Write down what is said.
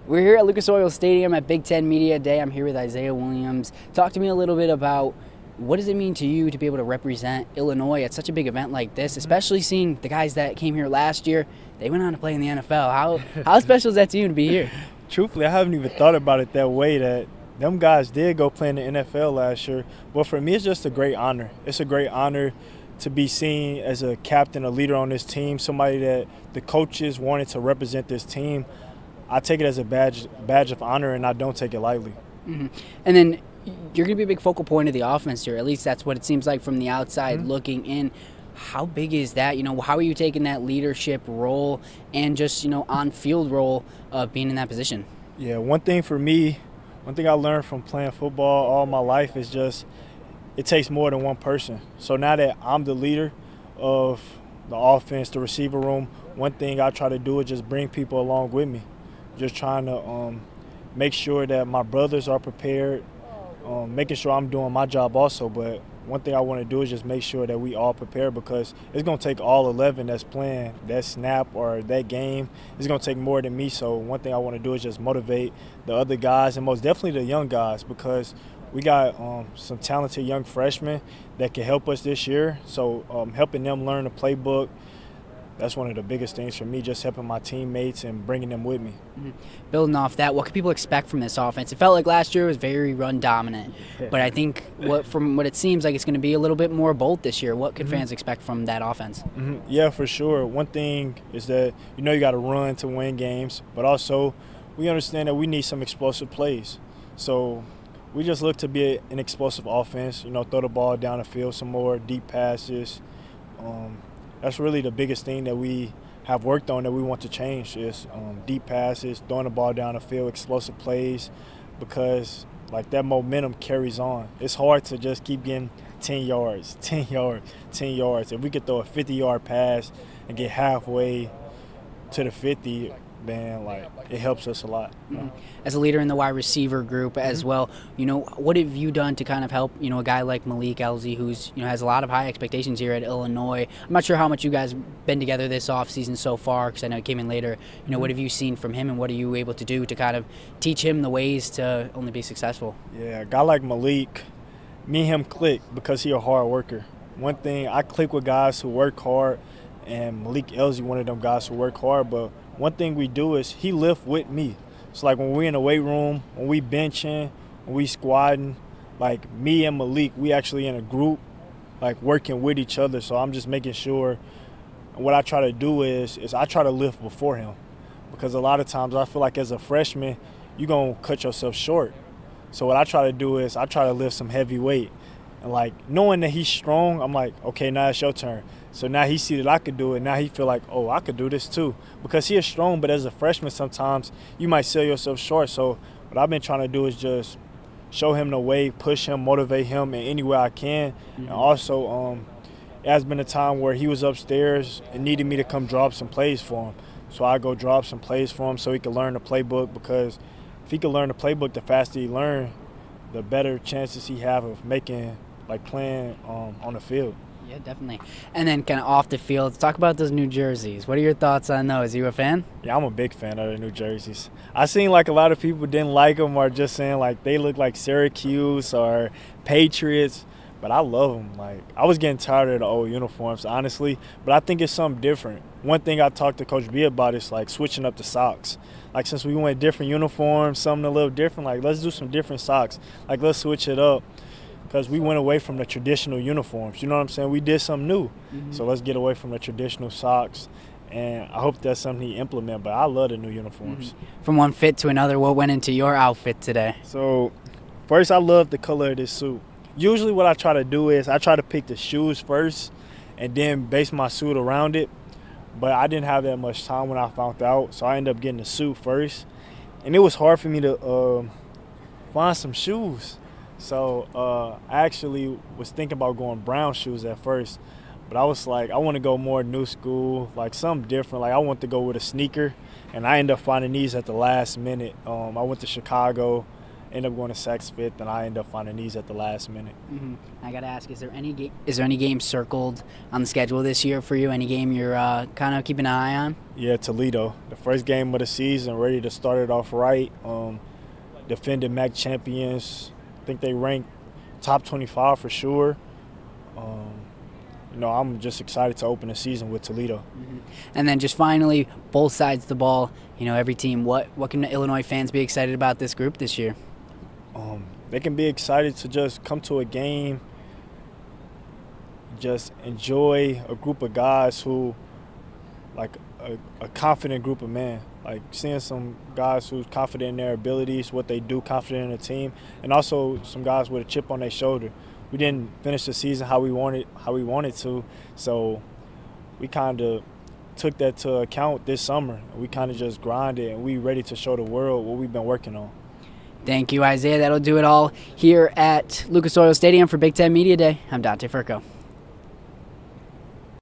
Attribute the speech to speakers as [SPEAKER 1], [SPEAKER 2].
[SPEAKER 1] We're here at Lucas Oil Stadium at Big Ten Media Day. I'm here with Isaiah Williams. Talk to me a little bit about what does it mean to you to be able to represent Illinois at such a big event like this, especially seeing the guys that came here last year. They went on to play in the NFL. How special is that to you to be here?
[SPEAKER 2] Truthfully, I haven't even thought about it that way, that them guys did go play in the NFL last year. But for me, it's just a great honor. It's a great honor to be seen as a captain, a leader on this team, somebody that the coaches wanted to represent this team. I take it as a badge of honor, and I don't take it lightly.
[SPEAKER 1] Mm-hmm. And then you're going to be a big focal point of the offense here. At least that's what it seems like from the outside looking in. How big is that? How are you taking that leadership role and just, on-field role of being in that position?
[SPEAKER 2] Yeah, one thing I learned from playing football all my life is just it takes more than one person. So now that I'm the leader of the offense, the receiver room, one thing I try to do is just bring people along with me. Just trying to make sure that my brothers are prepared, making sure I'm doing my job also. But one thing I want to do is just make sure that we all prepare, because it's going to take all 11 that's playing that snap or that game. It's going to take more than me. So one thing I want to do is just motivate the other guys, and most definitely the young guys, because we got some talented young freshmen that can help us this year. So helping them learn the playbook, that's one of the biggest things for me, just helping my teammates and bringing them with me.
[SPEAKER 1] Mm-hmm. Building off that, what can people expect from this offense? It felt like last year was very run dominant, but I think from what it seems like, it's going to be a little bit more bold this year. What can fans expect from that offense?
[SPEAKER 2] Yeah, for sure. One thing is that you got to run to win games, but also we understand that we need some explosive plays. So we just look to be an explosive offense, throw the ball down the field, some more deep passes. That's really the biggest thing that we have worked on that we want to change is deep passes, throwing the ball down the field, explosive plays, because that momentum carries on. It's hard to just keep getting 10 yards, 10 yards, 10 yards. If we could throw a 50-yard pass and get halfway to the 50, then it helps us a lot.
[SPEAKER 1] As a leader in the wide receiver group as well, what have you done to kind of help a guy like Malik Elzy, who's has a lot of high expectations here at Illinois? I'm not sure how much you guys been together this offseason so far, because I know it came in later. What have you seen from him, and what are you able to do to kind of teach him the ways to only be successful?
[SPEAKER 2] Yeah, a guy like Malik, me and him click because he's a hard worker. One thing, I click with guys who work hard, and Malik Elzy one of them guys who work hard, but one thing we do is he lift with me. So when we're in the weight room, when we benching, when we squatting, me and Malik, we actually in a group, working with each other. So I'm just making sure, what I try to do is I try to lift before him, because a lot of times I feel like as a freshman, you're going to cut yourself short. So what I try to do is I try to lift some heavy weight. And knowing that he's strong, I'm like, okay, now it's your turn. So now he see that I could do it. Now he feel like, oh, I could do this too. Because he is strong, but as a freshman sometimes you might sell yourself short. So what I've been trying to do is just show him the way, push him, motivate him in any way I can. And also it has been a time where he was upstairs and needed me to come drop some plays for him. So I go drop some plays for him so he can learn the playbook, because if he can learn the playbook, the faster he learn, the better chances he have of making playing on the field.
[SPEAKER 1] Yeah, definitely. And then kind of off the field, let's talk about those new jerseys. What are your thoughts on those? Are you a fan?
[SPEAKER 2] Yeah, I'm a big fan of the new jerseys. I seen a lot of people didn't like them, or just saying they look like Syracuse or Patriots, but I love them. I was getting tired of the old uniforms, honestly, but I think it's something different. One thing I talked to Coach B about is switching up the socks. Since we went different uniforms, something a little different, let's do some different socks. Let's switch it up. Because we went away from the traditional uniforms. You know what I'm saying? We did something new. So let's get away from the traditional socks. And I hope that's something he implement. But I love the new uniforms.
[SPEAKER 1] From one fit to another, what went into your outfit today?
[SPEAKER 2] So first, I love the color of this suit. Usually what I try to do is I try to pick the shoes first and then base my suit around it. But I didn't have that much time when I found out. So I ended up getting the suit first. And it was hard for me to find some shoes. So I actually was thinking about going brown shoes at first, but I was I want to go more new school, something different. I want to go with a sneaker, and I ended up finding these at the last minute. I went to Chicago, end up going to Saks Fifth, and I end up finding these at the last minute.
[SPEAKER 1] I got to ask, is there any game circled on the schedule this year for you? Any game you're kind of keeping an eye on?
[SPEAKER 2] Yeah, Toledo. The first game of the season, ready to start it off right. Defending MAC champions. I think they ranked top 25 for sure. I'm just excited to open the season with Toledo.
[SPEAKER 1] And then just finally, both sides of the ball, every team, what can the Illinois fans be excited about this group this year?
[SPEAKER 2] They can be excited to just come to a game, just enjoy a group of guys who, like a confident group of men, like seeing some guys who's confident in their abilities, what they do, confident in the team, and also some guys with a chip on their shoulder. We didn't finish the season how we wanted to, so we kind of took that to account this summer. We kind of just grinded, and we ready to show the world what we've been working on.
[SPEAKER 1] Thank you, Isaiah. That'll do it all here at Lucas Oil Stadium for Big Ten Media Day. I'm Dante Furco.